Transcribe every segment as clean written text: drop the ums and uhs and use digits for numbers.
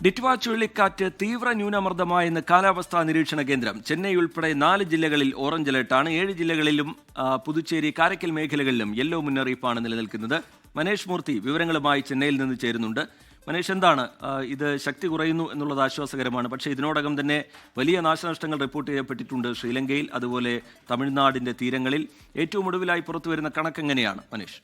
ഡിറ്റ്വ ചുഴലിക്കാറ്റ് തീവ്ര ന്യൂനമർദ്ദമായെന്ന് കാലാവസ്ഥാ നിരീക്ഷണ കേന്ദ്രം. ചെന്നൈ ഉൾപ്പെടെ 4 ജില്ലകളിൽ ഓറഞ്ച് അലർട്ടാണ്. 7 ജില്ലകളിലും പുതുച്ചേരി, കാരക്കൽ മേഖലകളിലും യെല്ലോ മുന്നറിയിപ്പാണ് നിലനിൽക്കുന്നത്. മനേഷ് മൂർത്തി വിവരങ്ങളുമായി ചെന്നൈയിൽ നിന്ന് ചേരുന്നുണ്ട്. മനേഷ്, എന്താണ് ഇത്? ശക്തി കുറയുന്നു എന്നുള്ളത് ആശ്വാസകരമാണ്. പക്ഷേ ഇതിനോടകം തന്നെ വലിയ നാശനഷ്ടങ്ങൾ റിപ്പോർട്ട് ചെയ്യപ്പെട്ടിട്ടുണ്ട് ശ്രീലങ്കയിൽ, അതുപോലെ തമിഴ്നാടിന്റെ തീരങ്ങളിൽ. ഏറ്റവും ഒടുവിലായി പുറത്തുവരുന്ന കണക്ക് എങ്ങനെയാണ് മനേഷ്?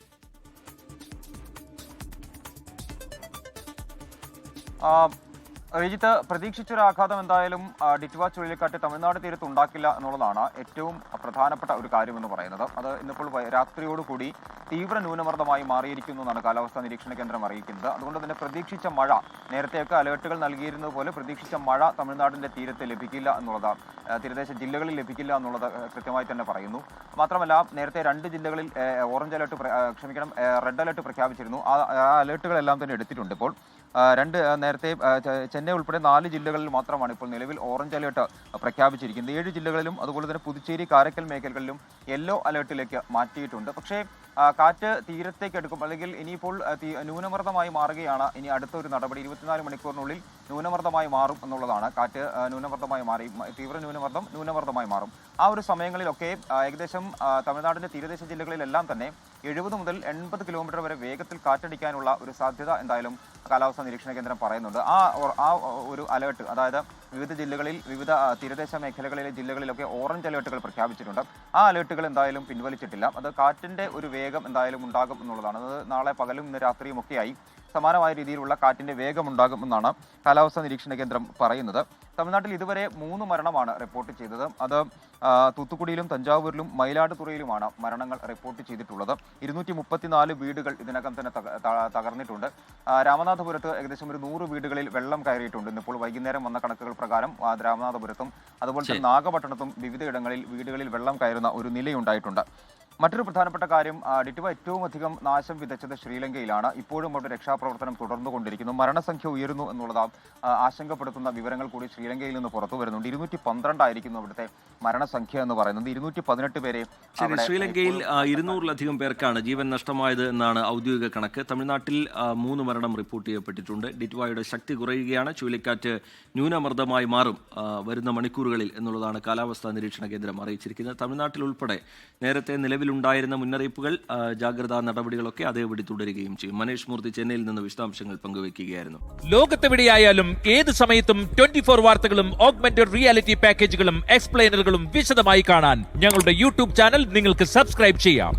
രജിത്ത്, പ്രതീക്ഷിച്ചൊരു ആഘാതം എന്തായാലും ഡിറ്റ്വ ചുഴലിക്കാറ്റ് തമിഴ്നാട് തീരത്ത് ഉണ്ടാക്കില്ല എന്നുള്ളതാണ് ഏറ്റവും പ്രധാനപ്പെട്ട ഒരു കാര്യമെന്ന് പറയുന്നത്. അത് ഇന്നിപ്പോൾ രാത്രിയോടുകൂടി തീവ്ര ന്യൂനമർദ്ദമായി മാറിയിരിക്കുന്നു എന്നാണ് കാലാവസ്ഥാ നിരീക്ഷണ കേന്ദ്രം അറിയിക്കുന്നത്. അതുകൊണ്ട് തന്നെ പ്രതീക്ഷിച്ച മഴ, നേരത്തെയൊക്കെ അലേർട്ടുകൾ നൽകിയിരുന്നത് പോലെ പ്രതീക്ഷിച്ച മഴ തമിഴ്നാടിന്റെ തീരത്ത് ലഭിക്കില്ല എന്നുള്ളത്, തീരദേശ ജില്ലകളിൽ ലഭിക്കില്ല എന്നുള്ളത് കൃത്യമായി തന്നെ പറയുന്നു. മാത്രമല്ല, നേരത്തെ 2 ജില്ലകളിൽ റെഡ് അലേർട്ട് പ്രഖ്യാപിച്ചിരുന്നു. ആ അലേർട്ടുകളെല്ലാം തന്നെ എടുത്തിട്ടുണ്ട്. ഇപ്പോൾ നേരത്തെ ചെന്നൈ ഉൾപ്പെടെ 4 ജില്ലകളിൽ മാത്രമാണ് ഇപ്പോൾ നിലവിൽ ഓറഞ്ച് അലേർട്ട് പ്രഖ്യാപിച്ചിരിക്കുന്നത്. 7 ജില്ലകളിലും അതുപോലെ തന്നെ പുതുച്ചേരി, കാരക്കൽ മേഖലകളിലും യെല്ലോ അലേർട്ടിലേക്ക് മാറ്റിയിട്ടുണ്ട്. പക്ഷേ കാറ്റ് തീരത്തേക്ക് എടുക്കും, അല്ലെങ്കിൽ ഇനിയിപ്പോൾ ന്യൂനമർദ്ദമായി മാറുകയാണ്. ഇനി അടുത്തൊരു നടപടി 24 മണിക്കൂറിനുള്ളിൽ ന്യൂനമർദ്ദമായി മാറും എന്നുള്ളതാണ്. കാറ്റ് ന്യൂനമർദ്ദമായി മാറി, തീവ്ര ന്യൂനമർദ്ദമായി മാറും. ആ ഒരു സമയങ്ങളിലൊക്കെ ഏകദേശം തമിഴ്നാടിന്റെ തീരദേശ ജില്ലകളിലെല്ലാം തന്നെ 70 മുതൽ 80 കിലോമീറ്റർ വരെ വേഗത്തിൽ കാറ്റടിക്കാനുള്ള ഒരു സാധ്യത എന്തായാലും കാലാവസ്ഥാ നിരീക്ഷണ കേന്ദ്രം പറയുന്നുണ്ട്. ആ ഒരു അലേർട്ട്, അതായത് വിവിധ ജില്ലകളിൽ, വിവിധ തീരദേശ മേഖലകളിലെ ജില്ലകളിലൊക്കെ ഓറഞ്ച് അലേർട്ടുകൾ പ്രഖ്യാപിച്ചിട്ടുണ്ട്. ആ അലേർട്ടുകൾ എന്തായാലും പിൻവലിച്ചിട്ടില്ല. അത് കാറ്റിന്റെ ഒരു വേഗം എന്തായാലും ഉണ്ടാകും എന്നുള്ളതാണ്. അത് നാളെ പകലും ഇന്ന് രാത്രിയും ഒക്കെയായി സമാനമായ രീതിയിലുള്ള കാറ്റിന്റെ വേഗം ഉണ്ടാകുമെന്നാണ് കാലാവസ്ഥാ നിരീക്ഷണ കേന്ദ്രം പറയുന്നത്. തമിഴ്നാട്ടിൽ ഇതുവരെ 3 മരണമാണ് റിപ്പോർട്ട് ചെയ്തത്. അത് തൂത്തുക്കുടിയിലും തഞ്ചാവൂരിലും മയിലാടുതുറയിലുമാണ് മരണങ്ങൾ റിപ്പോർട്ട് ചെയ്തിട്ടുള്ളത്. 234 വീടുകൾ ഇതിനകം തന്നെ തകർന്നിട്ടുണ്ട്. രാമനാഥപുരത്ത് ഏകദേശം ഒരു 100 വീടുകളിൽ വെള്ളം കയറിയിട്ടുണ്ട്. ഇന്നിപ്പോൾ വൈകുന്നേരം വന്ന കണക്കുകൾ പ്രകാരം രാമനാഥപുരത്തും അതുപോലെ തന്നെ നാഗപട്ടണത്തും വിവിധയിടങ്ങളിൽ വീടുകളിൽ വെള്ളം കയറുന്ന ഒരു നിലയുണ്ടായിട്ടുണ്ട്. മറ്റൊരു പ്രധാനപ്പെട്ട കാര്യം, ഡിറ്റ്വ ഏറ്റവും അധികം നാശം വിതച്ചത് ശ്രീലങ്കയിലാണ്. ഇപ്പോഴും അവിടെ രക്ഷാപ്രവർത്തനം തുടർന്നുകൊണ്ടിരിക്കുന്നു. മരണസംഖ്യ ഉയരുന്നു എന്നുള്ളത് ആശങ്കപ്പെടുത്തുന്ന വിവരങ്ങൾ കൂടി ശ്രീലങ്കയിൽ നിന്ന് പുറത്തു വരുന്നുണ്ട്. 212 ആയിരിക്കുന്നു അവിടുത്തെ മരണസംഖ്യ എന്ന് പറയുന്നത്. 218 പേരെ ശ്രീലങ്കയിൽ 200-ലധികം പേർക്കാണ് ജീവൻ നഷ്ടമായത് എന്നാണ് ഔദ്യോഗിക കണക്ക്. തമിഴ്നാട്ടിൽ 3 മരണം റിപ്പോർട്ട് ചെയ്യപ്പെട്ടിട്ടുണ്ട്. ഡിറ്റ്വയുടെ ശക്തി കുറയുകയാണ്. ചുഴലിക്കാറ്റ് ന്യൂനമർദ്ദമായി മാറും വരുന്ന മണിക്കൂറുകളിൽ എന്നുള്ളതാണ് കാലാവസ്ഥാ നിരീക്ഷണ കേന്ദ്രം അറിയിച്ചിരിക്കുന്നത്. തമിഴ്നാട്ടിൽ ഉൾപ്പെടെ നേരത്തെ നിലവിലുണ്ടായിരുന്ന മുന്നറിയിപ്പുകൾ, ജാഗ്രതാ നടപടികളൊക്കെ അതേപടി തുടരുകയും ചെയ്യും. മനേഷ് മൂർത്തി ചെന്നൈയിൽ നിന്ന് വിശദാംശങ്ങൾ പങ്കുവയ്ക്കുകയായിരുന്നു. ലോകത്തെവിടെയായാലും ഏത് സമയത്തും 24 വാർത്തകളും ഓഗ്മെന്റഡ് റിയാലിറ്റി പാക്കേജുകളും എക്സ്പ്ലെയിനറുകളും വിശദമായി കാണാൻ ഞങ്ങളുടെ യൂട്യൂബ് ചാനൽ നിങ്ങൾക്ക് സബ്സ്ക്രൈബ് ചെയ്യാം.